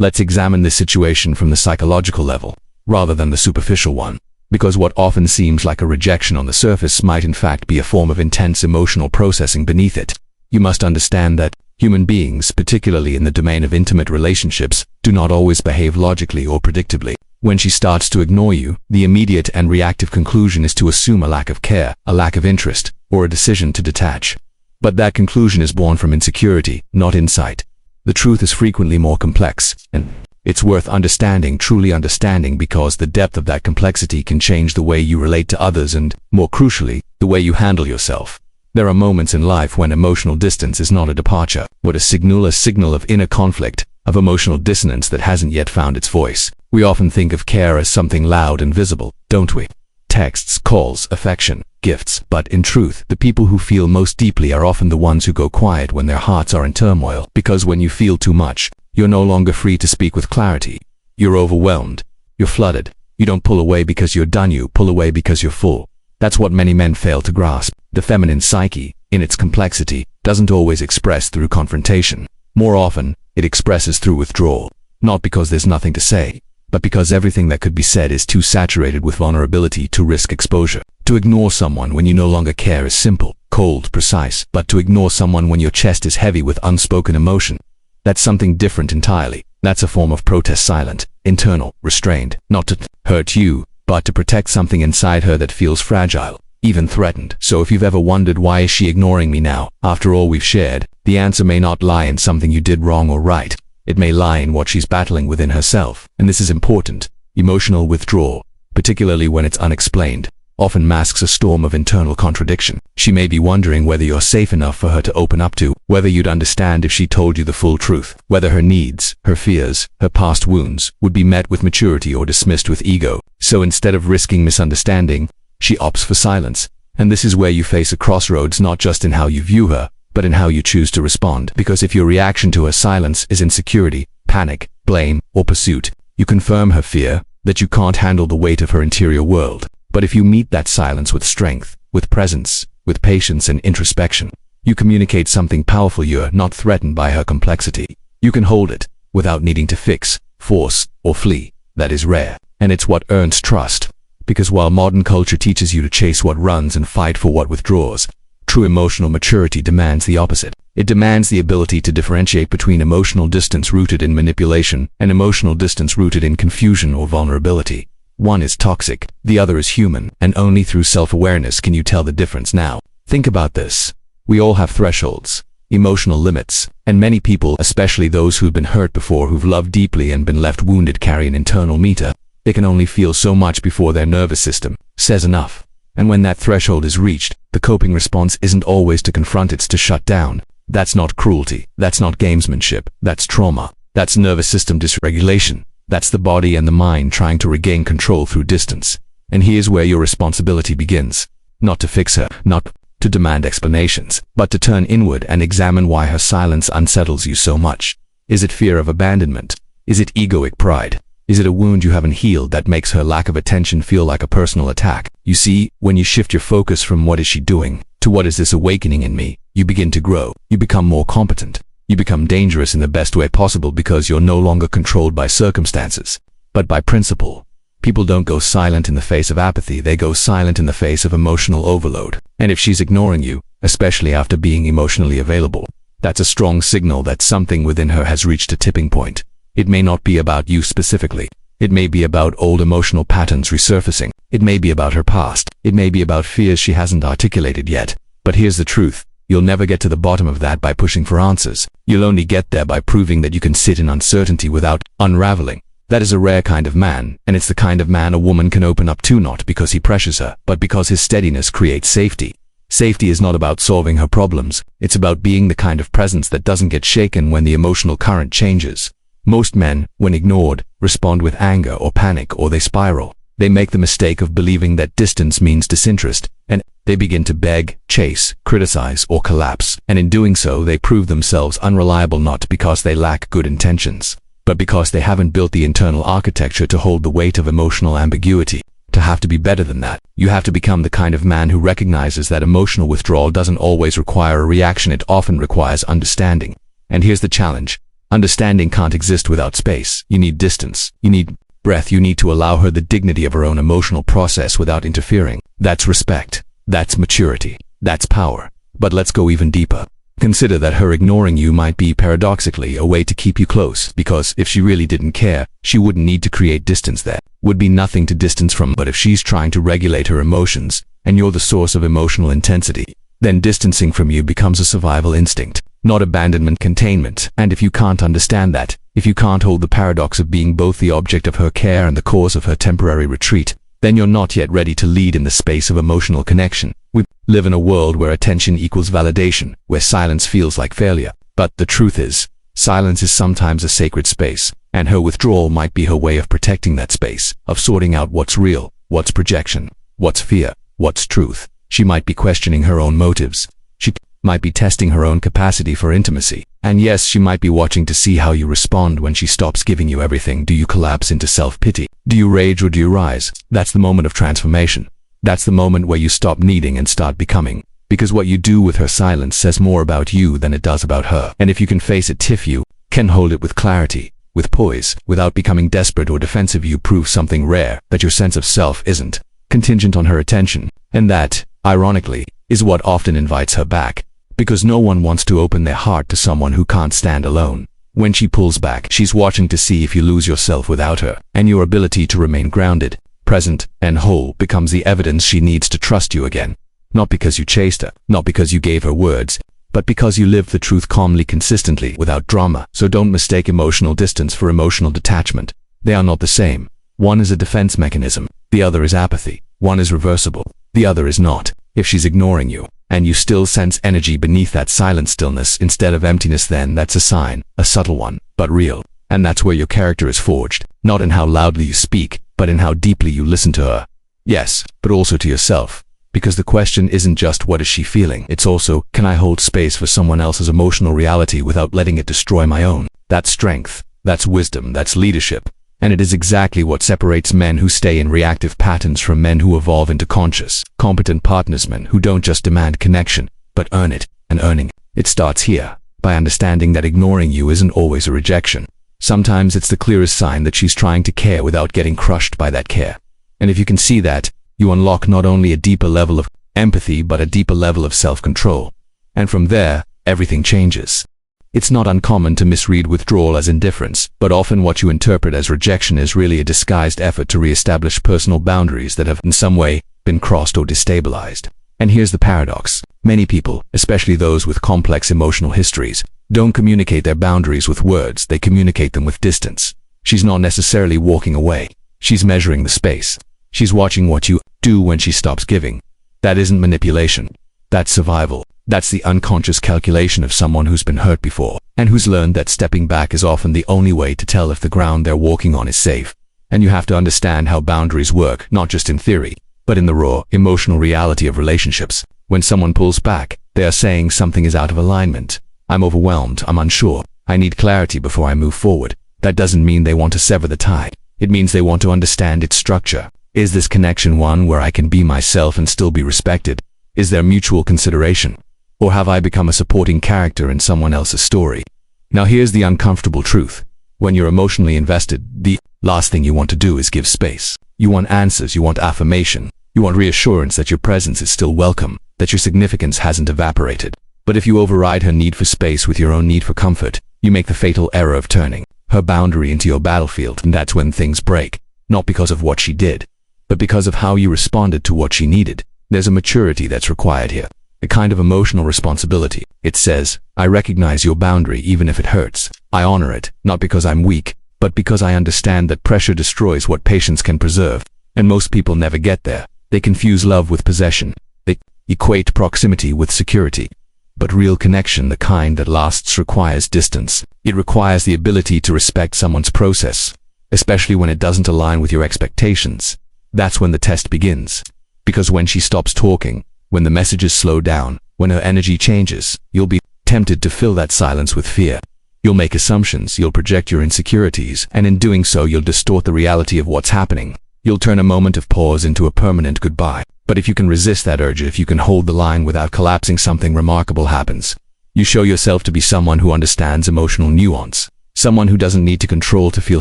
Let's examine this situation from the psychological level, rather than the superficial one, because what often seems like a rejection on the surface might in fact be a form of intense emotional processing beneath it. You must understand that human beings, particularly in the domain of intimate relationships, do not always behave logically or predictably. When she starts to ignore you, the immediate and reactive conclusion is to assume a lack of care, a lack of interest, or a decision to detach. But that conclusion is born from insecurity, not insight. The truth is frequently more complex, and it's worth understanding, truly understanding, because the depth of that complexity can change the way you relate to others and, more crucially, the way you handle yourself. There are moments in life when emotional distance is not a departure, but a signal of inner conflict, of emotional dissonance that hasn't yet found its voice. We often think of care as something loud and visible, don't we? Texts, calls, affection, gifts. But in truth, the people who feel most deeply are often the ones who go quiet when their hearts are in turmoil. Because when you feel too much, you're no longer free to speak with clarity. You're overwhelmed. You're flooded. You don't pull away because you're done, you pull away because you're full. That's what many men fail to grasp. The feminine psyche, in its complexity, doesn't always express through confrontation. More often, it expresses through withdrawal. Not because there's nothing to say, but because everything that could be said is too saturated with vulnerability to risk exposure. To ignore someone when you no longer care is simple, cold, precise, but to ignore someone when your chest is heavy with unspoken emotion, that's something different entirely. That's a form of protest, silent, internal, restrained, not to hurt you, but to protect something inside her that feels fragile, even threatened. So if you've ever wondered why is she ignoring me now, after all we've shared, the answer may not lie in something you did wrong or right. It may lie in what she's battling within herself. And this is important. Emotional withdrawal, particularly when it's unexplained, often masks a storm of internal contradiction. She may be wondering whether you're safe enough for her to open up to, whether you'd understand if she told you the full truth, whether her needs, her fears, her past wounds would be met with maturity or dismissed with ego. So instead of risking misunderstanding, she opts for silence. And this is where you face a crossroads, not just in how you view her, but in how you choose to respond. Because if your reaction to her silence is insecurity, panic, blame, or pursuit, you confirm her fear that you can't handle the weight of her interior world. But if you meet that silence with strength, with presence, with patience and introspection, you communicate something powerful. You're not threatened by her complexity. You can hold it without needing to fix, force, or flee. That is rare, and it's what earns trust. Because while modern culture teaches you to chase what runs and fight for what withdraws, true emotional maturity demands the opposite. It demands the ability to differentiate between emotional distance rooted in manipulation and emotional distance rooted in confusion or vulnerability. One is toxic, the other is human, and only through self-awareness can you tell the difference. Now, think about this. We all have thresholds, emotional limits, and many people, especially those who've been hurt before, who've loved deeply and been left wounded, carry an internal meter. They can only feel so much before their nervous system says enough. And when that threshold is reached, the coping response isn't always to confront, it's to shut down. That's not cruelty. That's not gamesmanship. That's trauma. That's nervous system dysregulation. That's the body and the mind trying to regain control through distance. And here's where your responsibility begins. Not to fix her, not to demand explanations, but to turn inward and examine why her silence unsettles you so much. Is it fear of abandonment? Is it egoic pride? Is it a wound you haven't healed that makes her lack of attention feel like a personal attack? You see, when you shift your focus from what is she doing to what is this awakening in me, you begin to grow. You become more competent. You become dangerous in the best way possible because you're no longer controlled by circumstances, but by principle. People don't go silent in the face of apathy, they go silent in the face of emotional overload. And if she's ignoring you, especially after being emotionally available, that's a strong signal that something within her has reached a tipping point. It may not be about you specifically. It may be about old emotional patterns resurfacing. It may be about her past. It may be about fears she hasn't articulated yet. But here's the truth. You'll never get to the bottom of that by pushing for answers. You'll only get there by proving that you can sit in uncertainty without unraveling. That is a rare kind of man, and it's the kind of man a woman can open up to, not because he pressures her, but because his steadiness creates safety. Safety is not about solving her problems. It's about being the kind of presence that doesn't get shaken when the emotional current changes. Most men, when ignored, respond with anger or panic, or they spiral. They make the mistake of believing that distance means disinterest, and they begin to beg, chase, criticize, or collapse. And in doing so, they prove themselves unreliable, not because they lack good intentions, but because they haven't built the internal architecture to hold the weight of emotional ambiguity. To have to be better than that, you have to become the kind of man who recognizes that emotional withdrawal doesn't always require a reaction, it often requires understanding. And here's the challenge. Understanding can't exist without space. You need distance. You need breath. You need to allow her the dignity of her own emotional process without interfering. That's respect. That's maturity. That's power. But let's go even deeper. Consider that her ignoring you might be, paradoxically, a way to keep you close, because if she really didn't care, she wouldn't need to create distance. There would be nothing to distance from. But if she's trying to regulate her emotions, and you're the source of emotional intensity, then distancing from you becomes a survival instinct, not abandonment, containment. And if you can't understand that, if you can't hold the paradox of being both the object of her care and the cause of her temporary retreat, then you're not yet ready to lead in the space of emotional connection. We live in a world where attention equals validation, where silence feels like failure. But the truth is, silence is sometimes a sacred space, and her withdrawal might be her way of protecting that space, of sorting out what's real, what's projection, what's fear, what's truth. She might be questioning her own motives. She might be testing her own capacity for intimacy. And yes, she might be watching to see how you respond when she stops giving you everything. Do you collapse into self-pity? Do you rage or do you rise? That's the moment of transformation. That's the moment where you stop needing and start becoming. Because what you do with her silence says more about you than it does about her. And if you can face it, if you can hold it with clarity, with poise, without becoming desperate or defensive, you prove something rare, that your sense of self isn't contingent on her attention. And that, ironically, is what often invites her back. Because no one wants to open their heart to someone who can't stand alone. When she pulls back, she's watching to see if you lose yourself without her, and your ability to remain grounded, present, and whole becomes the evidence she needs to trust you again. Not because you chased her, not because you gave her words, but because you lived the truth calmly, consistently, without drama. So don't mistake emotional distance for emotional detachment. They are not the same. One is a defense mechanism, the other is apathy. One is reversible, the other is not. If she's ignoring you, and you still sense energy beneath that silent stillness instead of emptiness, then that's a sign, a subtle one, but real. And that's where your character is forged, not in how loudly you speak, but in how deeply you listen to her. Yes, but also to yourself. Because the question isn't just what is she feeling, it's also, can I hold space for someone else's emotional reality without letting it destroy my own? That's strength, that's wisdom, that's leadership. And it is exactly what separates men who stay in reactive patterns from men who evolve into conscious, competent partners, men who don't just demand connection, but earn it, and earning it starts here, by understanding that ignoring you isn't always a rejection. Sometimes it's the clearest sign that she's trying to care without getting crushed by that care. And if you can see that, you unlock not only a deeper level of empathy, but a deeper level of self-control. And from there, everything changes. It's not uncommon to misread withdrawal as indifference, but often what you interpret as rejection is really a disguised effort to re-establish personal boundaries that have in some way been crossed or destabilized. And here's the paradox. Many people, especially those with complex emotional histories, don't communicate their boundaries with words, they communicate them with distance. She's not necessarily walking away. She's measuring the space. She's watching what you do when she stops giving. That isn't manipulation. That's survival. That's the unconscious calculation of someone who's been hurt before, and who's learned that stepping back is often the only way to tell if the ground they're walking on is safe. And you have to understand how boundaries work, not just in theory, but in the raw, emotional reality of relationships. When someone pulls back, they are saying something is out of alignment. I'm overwhelmed, I'm unsure, I need clarity before I move forward. That doesn't mean they want to sever the tie. It means they want to understand its structure. Is this connection one where I can be myself and still be respected? Is there mutual consideration? Or have I become a supporting character in someone else's story? Now here's the uncomfortable truth. When you're emotionally invested, the last thing you want to do is give space. You want answers, you want affirmation. You want reassurance that your presence is still welcome, that your significance hasn't evaporated. But if you override her need for space with your own need for comfort, you make the fatal error of turning her boundary into your battlefield, and that's when things break. Not because of what she did, but because of how you responded to what she needed. There's a maturity that's required here. A kind of emotional responsibility. It says, I recognize your boundary even if it hurts. I honor it, not because I'm weak, but because I understand that pressure destroys what patience can preserve. And most people never get there. They confuse love with possession. They equate proximity with security. But real connection, the kind that lasts, requires distance. It requires the ability to respect someone's process, especially when it doesn't align with your expectations. That's when the test begins. Because when she stops talking, when the messages slow down, when her energy changes, you'll be tempted to fill that silence with fear. You'll make assumptions, you'll project your insecurities, and in doing so you'll distort the reality of what's happening. You'll turn a moment of pause into a permanent goodbye. But if you can resist that urge, if you can hold the line without collapsing, something remarkable happens. You show yourself to be someone who understands emotional nuance. someone who doesn't need to control to feel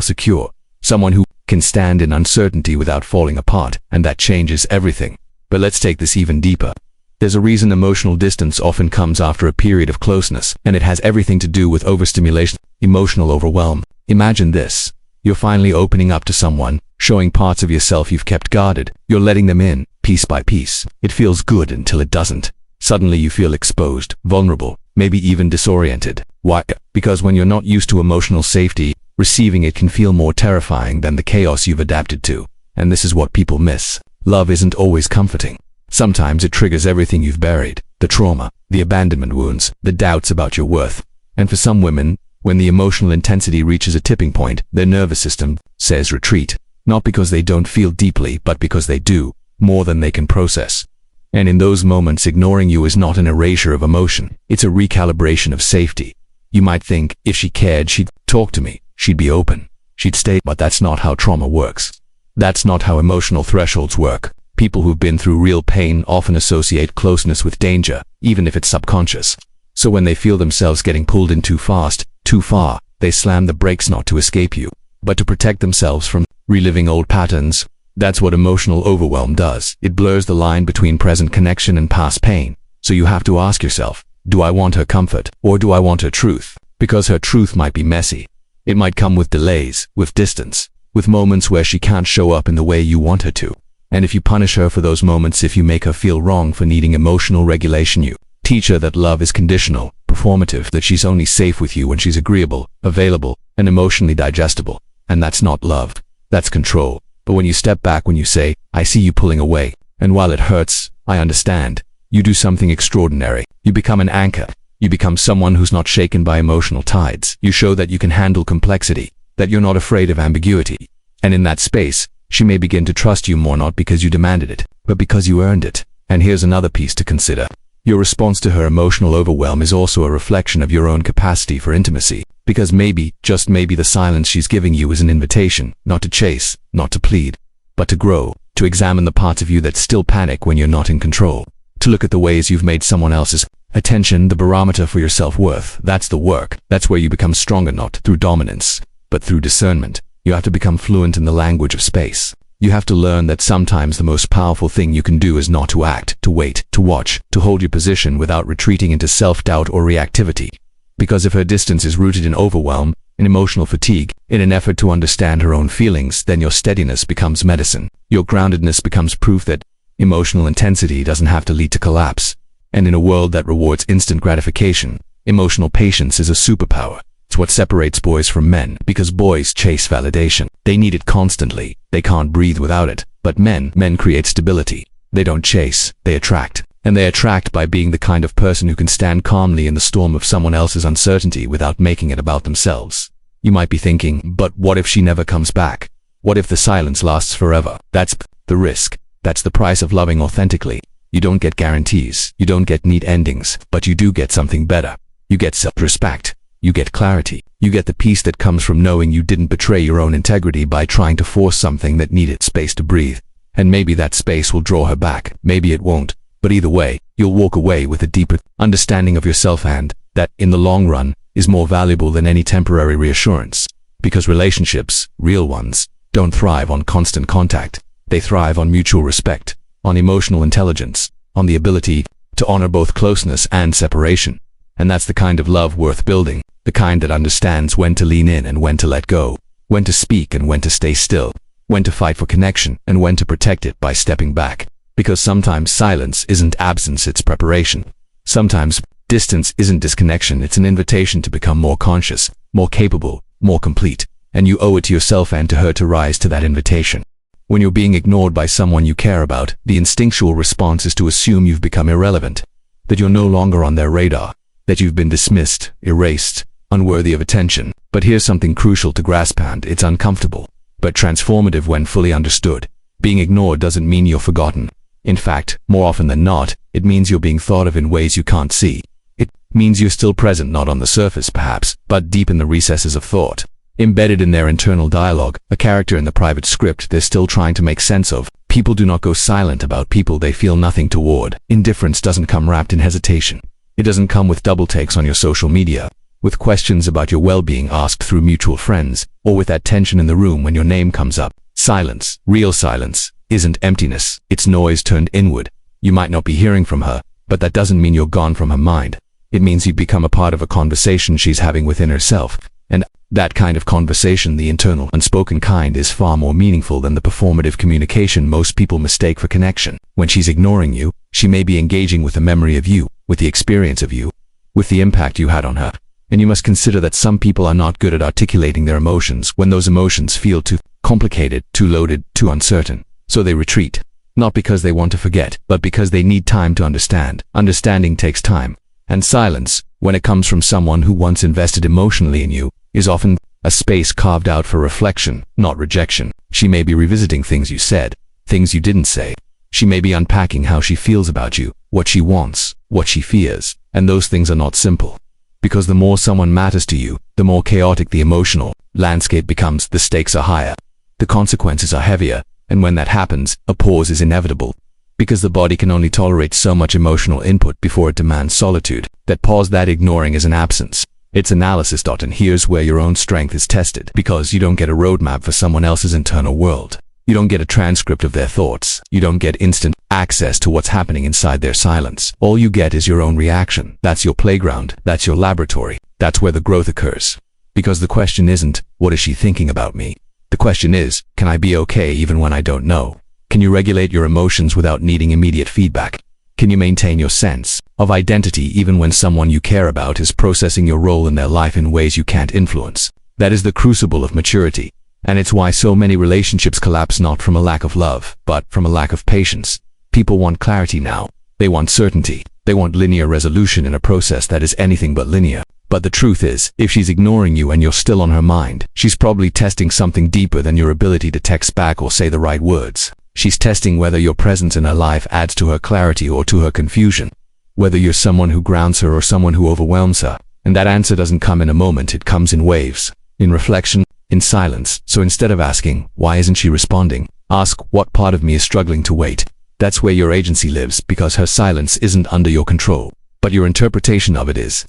secure, someone who can stand in uncertainty without falling apart, and that changes everything. But let's take this even deeper. There's a reason emotional distance often comes after a period of closeness, and it has everything to do with overstimulation, emotional overwhelm. Imagine this. You're finally opening up to someone, showing parts of yourself you've kept guarded. You're letting them in, piece by piece. It feels good until it doesn't. Suddenly you feel exposed, vulnerable, maybe even disoriented. Why? Because when you're not used to emotional safety, receiving it can feel more terrifying than the chaos you've adapted to. And this is what people miss. Love isn't always comforting. Sometimes it triggers everything you've buried, the trauma, the abandonment wounds, the doubts about your worth. And for some women, when the emotional intensity reaches a tipping point, their nervous system says retreat. Not because they don't feel deeply, but because they do, more than they can process. And in those moments, ignoring you is not an erasure of emotion, it's a recalibration of safety. You might think, if she cared, she'd talk to me, she'd be open, she'd stay, but that's not how trauma works. That's not how emotional thresholds work. People who've been through real pain often associate closeness with danger, even if it's subconscious. So when they feel themselves getting pulled in too fast, too far, they slam the brakes not to escape you, but to protect themselves from reliving old patterns. That's what emotional overwhelm does. It blurs the line between present connection and past pain. So you have to ask yourself, do I want her comfort, or do I want her truth? Because her truth might be messy. It might come with delays, with distance, with moments where she can't show up in the way you want her to. And if you punish her for those moments, if you make her feel wrong for needing emotional regulation, you teach her that love is conditional, performative, that she's only safe with you when she's agreeable, available, and emotionally digestible. And that's not love. That's control. But when you step back, when you say, I see you pulling away, and while it hurts, I understand, you do something extraordinary. You become an anchor. You become someone who's not shaken by emotional tides. You show that you can handle complexity, that you're not afraid of ambiguity. And in that space, she may begin to trust you more, not because you demanded it, but because you earned it. And here's another piece to consider. Your response to her emotional overwhelm is also a reflection of your own capacity for intimacy. Because maybe, just maybe, the silence she's giving you is an invitation, not to chase, not to plead, but to grow, to examine the parts of you that still panic when you're not in control, to look at the ways you've made someone else's attention the barometer for your self-worth. That's the work. That's where you become stronger, not through dominance, but through discernment. You have to become fluent in the language of space. You have to learn that sometimes the most powerful thing you can do is not to act, to wait, to watch, to hold your position without retreating into self-doubt or reactivity. Because if her distance is rooted in overwhelm, in emotional fatigue, in an effort to understand her own feelings, then your steadiness becomes medicine. Your groundedness becomes proof that emotional intensity doesn't have to lead to collapse. And in a world that rewards instant gratification, emotional patience is a superpower. It's what separates boys from men, because boys chase validation. They need it constantly. They can't breathe without it. But men create stability. They don't chase, they attract. And they attract by being the kind of person who can stand calmly in the storm of someone else's uncertainty without making it about themselves. You might be thinking, but what if she never comes back? What if the silence lasts forever? That's the risk. That's the price of loving authentically. You don't get guarantees. You don't get neat endings, but you do get something better. You get self-respect. You get clarity. You get the peace that comes from knowing you didn't betray your own integrity by trying to force something that needed space to breathe. And maybe that space will draw her back. Maybe it won't. But either way, you'll walk away with a deeper understanding of yourself, and that, in the long run, is more valuable than any temporary reassurance. Because relationships, real ones, don't thrive on constant contact. They thrive on mutual respect, on emotional intelligence, on the ability to honor both closeness and separation. And that's the kind of love worth building, the kind that understands when to lean in and when to let go, when to speak and when to stay still, when to fight for connection and when to protect it by stepping back. Because sometimes silence isn't absence, it's preparation. Sometimes distance isn't disconnection, it's an invitation to become more conscious, more capable, more complete. And you owe it to yourself and to her to rise to that invitation. When you're being ignored by someone you care about, the instinctual response is to assume you've become irrelevant, that you're no longer on their radar, that you've been dismissed, erased, unworthy of attention. But here's something crucial to grasp, and it's uncomfortable, but transformative when fully understood. Being ignored doesn't mean you're forgotten. In fact, more often than not, it means you're being thought of in ways you can't see. It means you're still present, not on the surface perhaps, but deep in the recesses of thought. Embedded in their internal dialogue, a character in the private script they're still trying to make sense of. People do not go silent about people they feel nothing toward. Indifference doesn't come wrapped in hesitation. It doesn't come with double takes on your social media. with questions about your well-being asked through mutual friends, or with that tension in the room when your name comes up. Silence, real silence, isn't emptiness, it's noise turned inward. You might not be hearing from her, but that doesn't mean you're gone from her mind. It means you've become a part of a conversation she's having within herself. And that kind of conversation, the internal, unspoken kind, is far more meaningful than the performative communication most people mistake for connection. When she's ignoring you, she may be engaging with a memory of you, with the experience of you, with the impact you had on her. And you must consider that some people are not good at articulating their emotions when those emotions feel too complicated, too loaded, too uncertain. So they retreat. Not because they want to forget, but because they need time to understand. Understanding takes time. And silence, when it comes from someone who once invested emotionally in you, is often a space carved out for reflection, not rejection. She may be revisiting things you said, things you didn't say. She may be unpacking how she feels about you, what she wants, what she fears, and those things are not simple. Because the more someone matters to you, the more chaotic the emotional landscape becomes. The stakes are higher, the consequences are heavier, and when that happens, a pause is inevitable. Because the body can only tolerate so much emotional input before it demands solitude. That pause, that ignoring, is an absence. It's analysis. And here's where your own strength is tested. Because you don't get a roadmap for someone else's internal world. You don't get a transcript of their thoughts. You don't get instant access to what's happening inside their silence. All you get is your own reaction. That's your playground. That's your laboratory. That's where the growth occurs. Because the question isn't, what is she thinking about me? The question is, can I be okay even when I don't know? Can you regulate your emotions without needing immediate feedback? Can you maintain your sense of identity even when someone you care about is processing your role in their life in ways you can't influence? That is the crucible of maturity. And it's why so many relationships collapse, not from a lack of love, but from a lack of patience. People want clarity now. They want certainty. They want linear resolution in a process that is anything but linear. But the truth is, if she's ignoring you and you're still on her mind, she's probably testing something deeper than your ability to text back or say the right words. She's testing whether your presence in her life adds to her clarity or to her confusion. Whether you're someone who grounds her or someone who overwhelms her. And that answer doesn't come in a moment, it comes in waves, in reflection, in silence. So instead of asking, why isn't she responding? Ask, what part of me is struggling to wait? That's where your agency lives, because her silence isn't under your control, but your interpretation of it is.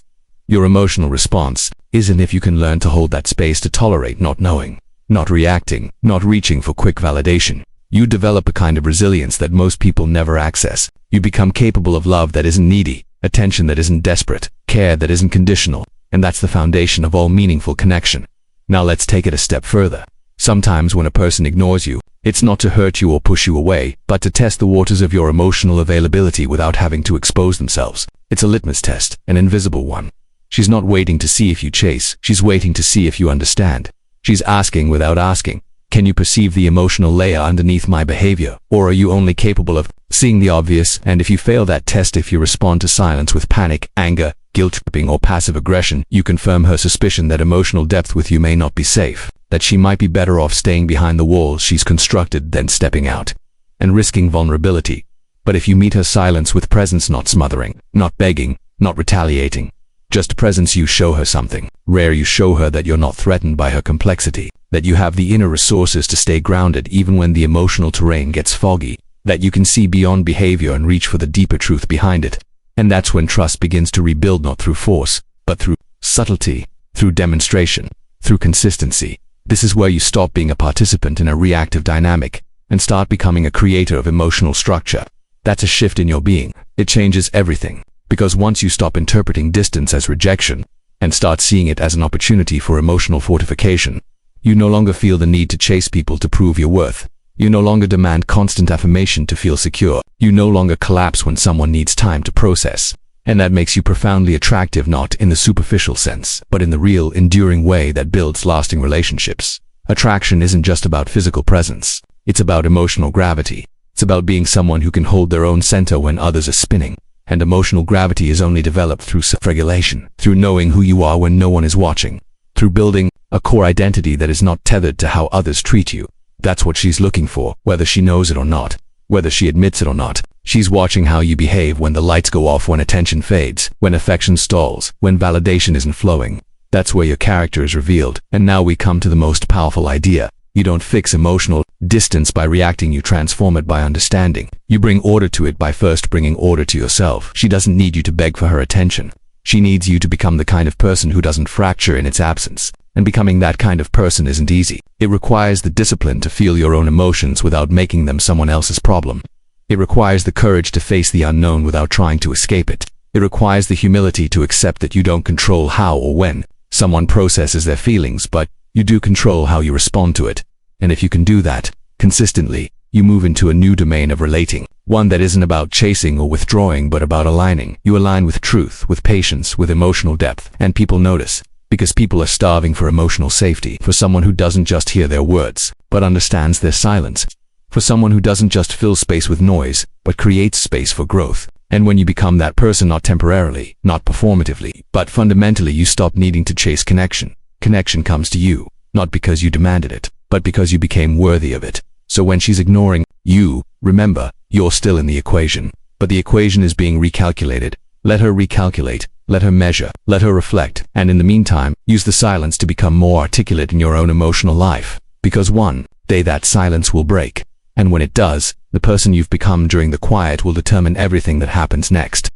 Your emotional response isn't if you can learn to hold that space to tolerate not knowing, not reacting, not reaching for quick validation. You develop a kind of resilience that most people never access. You become capable of love that isn't needy, attention that isn't desperate, care that isn't conditional, and that's the foundation of all meaningful connection. Now let's take it a step further. Sometimes when a person ignores you, it's not to hurt you or push you away, but to test the waters of your emotional availability without having to expose themselves. It's a litmus test, an invisible one. She's not waiting to see if you chase, she's waiting to see if you understand. She's asking without asking. Can you perceive the emotional layer underneath my behavior, or are you only capable of seeing the obvious? And if you fail that test, if you respond to silence with panic, anger, guilt-tripping, or passive aggression, you confirm her suspicion that emotional depth with you may not be safe, that she might be better off staying behind the walls she's constructed than stepping out and risking vulnerability. But if you meet her silence with presence, not smothering, not begging, not retaliating, just presence, you show her something rare. You show her that you're not threatened by her complexity, that you have the inner resources to stay grounded even when the emotional terrain gets foggy, that you can see beyond behavior and reach for the deeper truth behind it. And that's when trust begins to rebuild, not through force, but through subtlety, through demonstration, through consistency. This is where you stop being a participant in a reactive dynamic and start becoming a creator of emotional structure. That's a shift in your being. It changes everything. Because once you stop interpreting distance as rejection and start seeing it as an opportunity for emotional fortification, you no longer feel the need to chase people to prove your worth. You no longer demand constant affirmation to feel secure. You no longer collapse when someone needs time to process. And that makes you profoundly attractive, not in the superficial sense, but in the real, enduring way that builds lasting relationships. Attraction isn't just about physical presence. It's about emotional gravity. It's about being someone who can hold their own center when others are spinning. And emotional gravity is only developed through self-regulation, through knowing who you are when no one is watching, through building a core identity that is not tethered to how others treat you. That's what she's looking for, whether she knows it or not, whether she admits it or not. She's watching how you behave when the lights go off, when attention fades, when affection stalls, when validation isn't flowing. That's where your character is revealed. And now we come to the most powerful idea. You don't fix emotional distance by reacting, you transform it by understanding. You bring order to it by first bringing order to yourself. She doesn't need you to beg for her attention. She needs you to become the kind of person who doesn't fracture in its absence. And becoming that kind of person isn't easy. It requires the discipline to feel your own emotions without making them someone else's problem. It requires the courage to face the unknown without trying to escape it. It requires the humility to accept that you don't control how or when someone processes their feelings, but you do control how you respond to it. And if you can do that consistently, you move into a new domain of relating. One that isn't about chasing or withdrawing, but about aligning. You align with truth, with patience, with emotional depth, and people notice. Because people are starving for emotional safety, for someone who doesn't just hear their words, but understands their silence, for someone who doesn't just fill space with noise, but creates space for growth. And when you become that person, not temporarily, not performatively, but fundamentally, you stop needing to chase connection. Connection comes to you, not because you demanded it, but because you became worthy of it. So when she's ignoring you, remember, you're still in the equation, but the equation is being recalculated. Let her recalculate. Let her measure, let her reflect, and in the meantime, use the silence to become more articulate in your own emotional life. Because one day that silence will break. And when it does, the person you've become during the quiet will determine everything that happens next.